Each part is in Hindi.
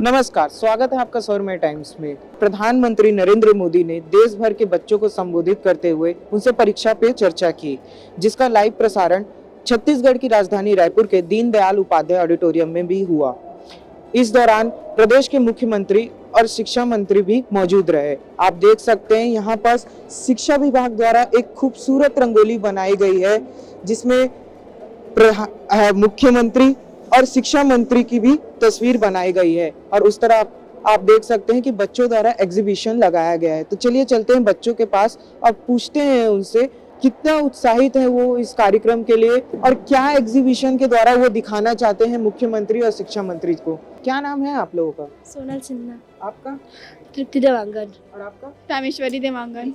नमस्कार, स्वागत है आपका स्वरमय टाइम्स में। प्रधानमंत्री नरेंद्र मोदी ने देश भर के बच्चों को संबोधित करते हुए उनसे परीक्षा पे चर्चा की, जिसका लाइव प्रसारण छत्तीसगढ़ की राजधानी रायपुर के दीनदयाल उपाध्याय ऑडिटोरियम में भी हुआ। इस दौरान प्रदेश के मुख्यमंत्री और शिक्षा मंत्री भी मौजूद रहे। आप देख सकते हैं यहाँ पर शिक्षा विभाग द्वारा एक खूबसूरत रंगोली बनाई गई है, जिसमें मुख्यमंत्री और शिक्षा मंत्री की भी तस्वीर बनाई गई है और उस तरह आप देख सकते हैं कि बच्चों द्वारा एग्जीबिशन लगाया गया है। तो चलिए चलते हैं बच्चों के पास और पूछते हैं उनसे कितना उत्साहित है वो इस कार्यक्रम के लिए और क्या एग्जीबिशन के द्वारा वो दिखाना चाहते हैं मुख्यमंत्री और शिक्षा मंत्री को। क्या नाम है आप लोगों का? सोनल सिन्हा। आपका? तृप्ति देवांगन। और आपका? रामेश्वरी देवांगन।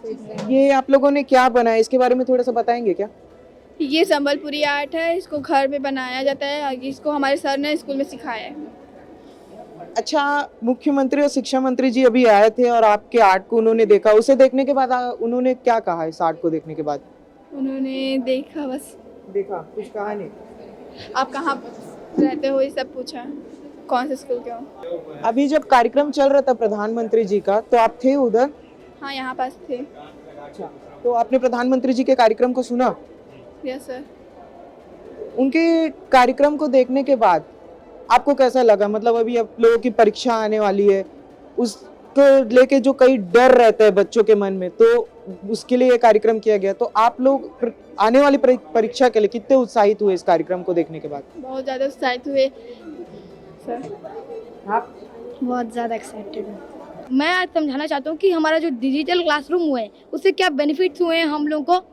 ये आप लोगों ने क्या बनाया, इसके बारे में थोड़ा सा बताएंगे क्या? ये संबलपुरी आर्ट है, इसको घर में बनाया जाता है, इसको हमारे सर ने स्कूल में सिखाया है। अच्छा, मुख्यमंत्री और शिक्षा मंत्री जी अभी आए थे और आपके आर्ट को उन्होंने देखा, उसे देखने के बाद उन्होंने क्या कहा? इस आर्ट को देखने के बाद उन्होंने देखा, बस देखा, कुछ कहा नहीं? आप कहाँ रहते हो ये सब पूछा, कौन से स्कूल के हो। अभी जब कार्यक्रम चल रहा था प्रधानमंत्री जी का, तो आप थे उधर? हाँ, यहाँ पास थे। अच्छा, तो आपने प्रधानमंत्री जी के कार्यक्रम को सुना? Yes sir. उनके कार्यक्रम को देखने के बाद आपको कैसा लगा? मतलब अभी आप लोगों की परीक्षा आने वाली है, उसको लेके जो कई डर रहता है बच्चों के मन में, तो उसके लिए ये कार्यक्रम किया गया। तो आप लोग आने वाली परीक्षा के लिए कितने उत्साहित हुए इस कार्यक्रम को देखने के बाद? बहुत ज़्यादा उत्साहित हुए सर। आप? बहुत ज़्यादा एक्साइटेड हूँ। मैं आज समझाना चाहता हूँ कि हमारा जो डिजिटल क्लासरूम हुआ है उससे क्या बेनिफिट्स हुए हैं हम लोगों को।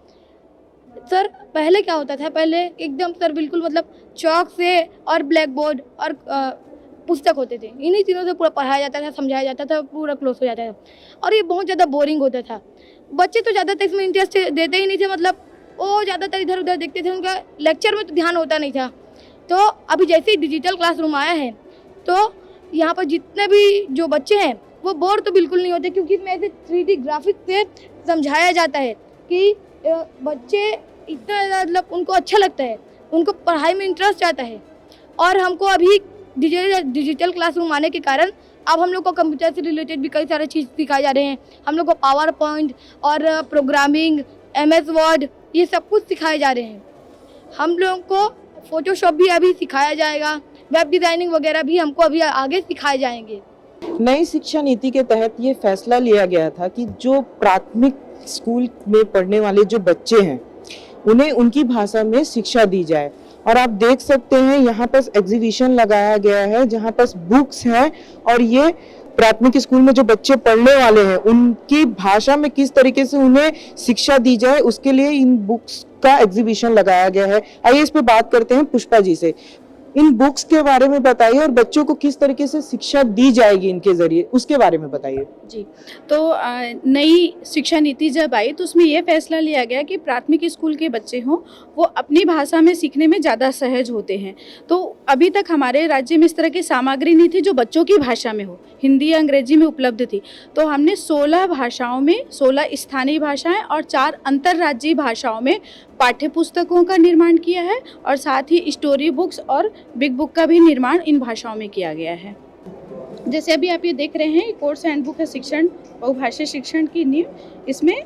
सर पहले क्या होता था, पहले एकदम सर बिल्कुल मतलब चौक से और ब्लैक बोर्ड और पुस्तक होते थे, इन्हीं तीनों से पूरा पढ़ाया जाता था, समझाया जाता था, पूरा क्लोज हो जाता था और ये बहुत ज़्यादा बोरिंग होता था। बच्चे तो ज़्यादातर इसमें इंटरेस्ट देते ही नहीं थे, मतलब वो ज़्यादातर इधर उधर देखते थे, उनका लेक्चर में तो ध्यान होता नहीं था। तो अभी जैसे ही डिजिटल क्लासरूम आया है तो यहाँ पर जितने भी जो बच्चे हैं वो बोर तो बिल्कुल नहीं होते, क्योंकि इसमें ऐसे 3D ग्राफिक से समझाया जाता है कि बच्चे इतना मतलब उनको अच्छा लगता है, उनको पढ़ाई में इंटरेस्ट आता है। और हमको अभी डिजिटल क्लासरूम आने के कारण अब हम लोग को कंप्यूटर से रिलेटेड भी कई सारे चीज़ सिखाए जा रहे हैं। हम लोग को पावर पॉइंट और प्रोग्रामिंग, MS वर्ड, ये सब कुछ सिखाए जा रहे हैं। हम लोगों को फोटोशॉप भी अभी सिखाया जाएगा, वेब डिज़ाइनिंग वगैरह भी हमको अभी आगे सिखाए जाएंगे। नई शिक्षा नीति के तहत ये फैसला लिया गया था कि जो प्राथमिक स्कूल में पढ़ने वाले जो बच्चे हैं उन्हें उनकी भाषा में शिक्षा दी जाए। और आप देख सकते हैं यहाँ पर एग्जीबिशन लगाया गया है जहाँ पर बुक्स हैं और ये प्राथमिक स्कूल में जो बच्चे पढ़ने वाले हैं उनकी भाषा में किस तरीके से उन्हें शिक्षा दी जाए, उसके लिए इन बुक्स का एग्जीबिशन लगाया गया है। आइए इस पे बात करते हैं पुष्पा जी से। इन बुक्स के बारे में बताइए और बच्चों को किस तरीके से शिक्षा दी जाएगी इनके जरिए, उसके बारे में बताइए। जी, तो नई शिक्षा नीति जब आई तो उसमें ये फैसला लिया गया कि प्राथमिक स्कूल के बच्चे हों वो अपनी भाषा में सीखने में ज़्यादा सहज होते हैं। तो अभी तक हमारे राज्य में इस तरह की सामग्री नहीं थी जो बच्चों की भाषा में हो, हिंदी या अंग्रेजी में उपलब्ध थी। तो हमने 16 भाषाओं में 16 स्थानीय भाषाएँ और 4 अंतर्राज्यीय भाषाओं में पाठ्य पुस्तकों का निर्माण किया है और साथ ही स्टोरी बुक्स और बिग बुक का भी निर्माण इन भाषाओं में किया गया है। जैसे अभी आप ये देख रहे हैं, कोर्स हैंडबुक है शिक्षण बहुभाषीय शिक्षण की नींव। इसमें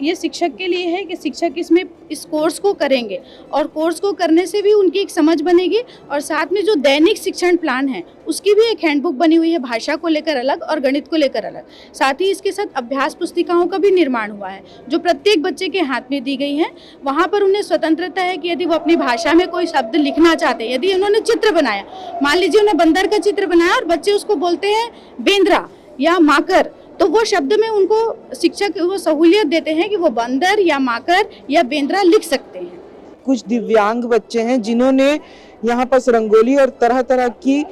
ये शिक्षक के लिए है कि शिक्षक इसमें इस कोर्स को करेंगे और कोर्स को करने से भी उनकी एक समझ बनेगी और साथ में जो दैनिक शिक्षण प्लान है उसकी भी एक हैंडबुक बनी हुई है, भाषा को लेकर अलग और गणित को लेकर अलग। साथ ही इसके साथ अभ्यास पुस्तिकाओं का भी निर्माण हुआ है जो प्रत्येक बच्चे के हाथ में दी गई हैं। वहाँ पर उन्हें स्वतंत्रता है कि यदि वो अपनी भाषा में कोई शब्द लिखना चाहते हैं, यदि उन्होंने चित्र बनाया, मान लीजिए उन्हें बंदर का चित्र बनाया और बच्चे उसको बोलते हैं बेंद्रा या माकर, तो वो शब्द में उनको शिक्षक वो सहूलियत देते हैं कि वो बंदर या माकर या बेंद्रा लिख सकते हैं। कुछ दिव्यांग बच्चे हैं जिन्होंने यहाँ पर रंगोली और तरह तरह की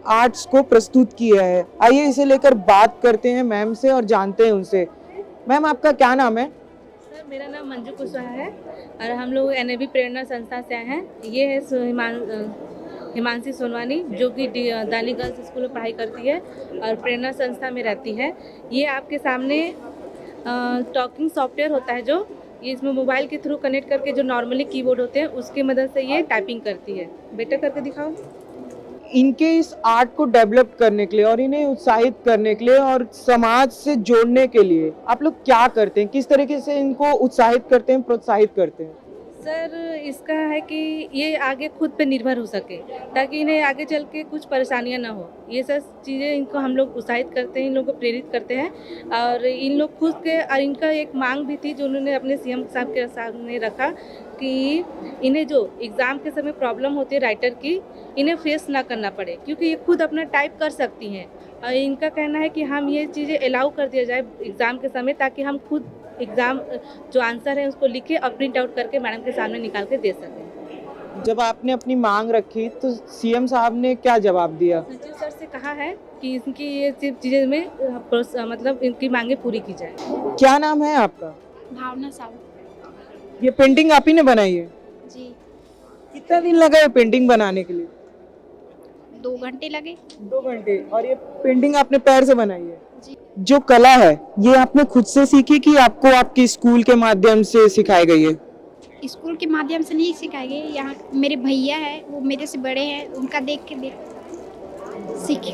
आर्ट्स को प्रस्तुत किया है। आइए इसे लेकर बात करते हैं मैम से और जानते हैं उनसे। मैम, आपका क्या नाम है? सर, मेरा नाम मंजू कुशवाहा है और हम लोग NAB प्रेरणा संस्था से आए हैं। ये है हिमांशी सोनवानी जो कि दानी गर्ल्स स्कूल में पढ़ाई करती है और प्रेरणा संस्था में रहती है। ये आपके सामने टॉकिंग सॉफ्टवेयर होता है जो ये इसमें मोबाइल के थ्रू कनेक्ट करके जो नॉर्मली कीबोर्ड होते हैं उसकी मदद से ये टाइपिंग करती है। बेटा करके दिखाओ। इनके इस आर्ट को डेवलप करने के लिए और इन्हें उत्साहित करने के लिए और समाज से जोड़ने के लिए आप लोग क्या करते हैं? किस तरीके से इनको उत्साहित करते हैं, प्रोत्साहित करते हैं? सर इसका है कि ये आगे खुद पे निर्भर हो सके, ताकि इन्हें आगे चल के कुछ परेशानियां ना हो। ये सब चीज़ें इनको हम लोग उत्साहित करते हैं, इन लोगों को प्रेरित करते हैं। और इन लोग खुद के, और इनका एक मांग भी थी जो उन्होंने अपने सीएम साहब के सामने रखा कि इन्हें जो एग्ज़ाम के समय प्रॉब्लम होती है राइटर की, इन्हें फेस ना करना पड़े, क्योंकि ये खुद अपना टाइप कर सकती हैं। और इनका कहना है कि हम ये चीज़ें अलाउ कर दिया जाए एग्ज़ाम के समय, ताकि हम खुद एग्ज़ाम जो आंसर है उसको लिखे और प्रिंट आउट करके मैडम के सामने निकाल के दे सकें। जब आपने अपनी मांग रखी तो सीएम साहब ने क्या जवाब दिया? सचिव सर से कहा है कि इनकी ये सिर्फ चीज़ें में मतलब इनकी मांगे पूरी की जाए। क्या नाम है आपका? भावना साहू। ये पेंटिंग आप ही ने बनाई है? जी। कितना दिन लगा ये पेंटिंग बनाने के लिए? 2 घंटे लगे। 2 घंटे। और ये पेंटिंग आपने पैर से बनाई है? जी। जो कला है ये आपने खुद से सीखी कि आपको आपके स्कूल के माध्यम से सिखाई गई है? स्कूल के माध्यम से नहीं सिखाए गए, यहाँ मेरे भैया है, वो मेरे से बड़े हैं, उनका देख के सीखे।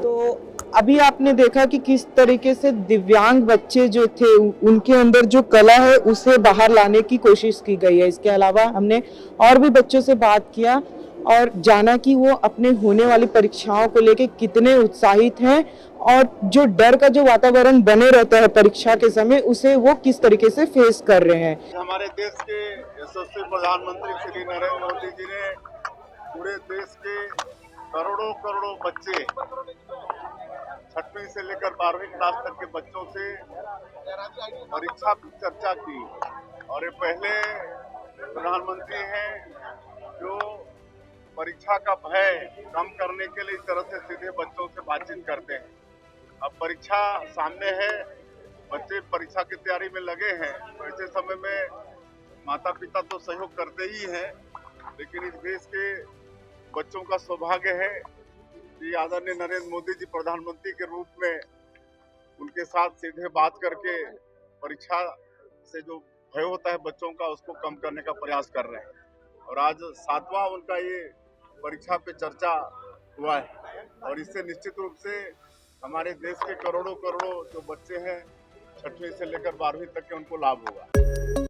तो अभी आपने देखा कि किस तरीके से दिव्यांग बच्चे जो थे उनके अंदर जो कला है उसे बाहर लाने की कोशिश की गई है। इसके अलावा हमने और भी बच्चों से बात किया और जाना कि वो अपने होने वाली परीक्षाओं को लेके कितने उत्साहित हैं और जो डर का जो वातावरण बने रहता है परीक्षा के समय उसे वो किस तरीके से फेस कर रहे हैं। हमारे देश के यशस्वी प्रधानमंत्री श्री नरेंद्र मोदी जी ने पूरे देश के करोड़ों करोड़ों बच्चे 6वीं से लेकर 12वीं क्लास तक के बच्चों से परीक्षा की चर्चा की। और ये पहले प्रधानमंत्री हैं जो परीक्षा का भय कम करने के लिए इस तरह से सीधे बच्चों से बातचीत करते हैं। अब परीक्षा सामने है, बच्चे परीक्षा की तैयारी में लगे हैं, तो ऐसे समय में माता पिता तो सहयोग करते ही हैं, लेकिन इस देश के बच्चों का सौभाग्य है कि आदरणीय नरेंद्र मोदी जी प्रधानमंत्री के रूप में उनके साथ सीधे बात करके परीक्षा से जो भय होता है बच्चों का उसको कम करने का प्रयास कर रहे हैं। और आज 7वां उनका ये परीक्षा पे चर्चा हुआ है और इससे निश्चित रूप से हमारे देश के करोड़ों करोड़ों जो बच्चे हैं 6वीं से लेकर 12वीं तक के उनको लाभ होगा।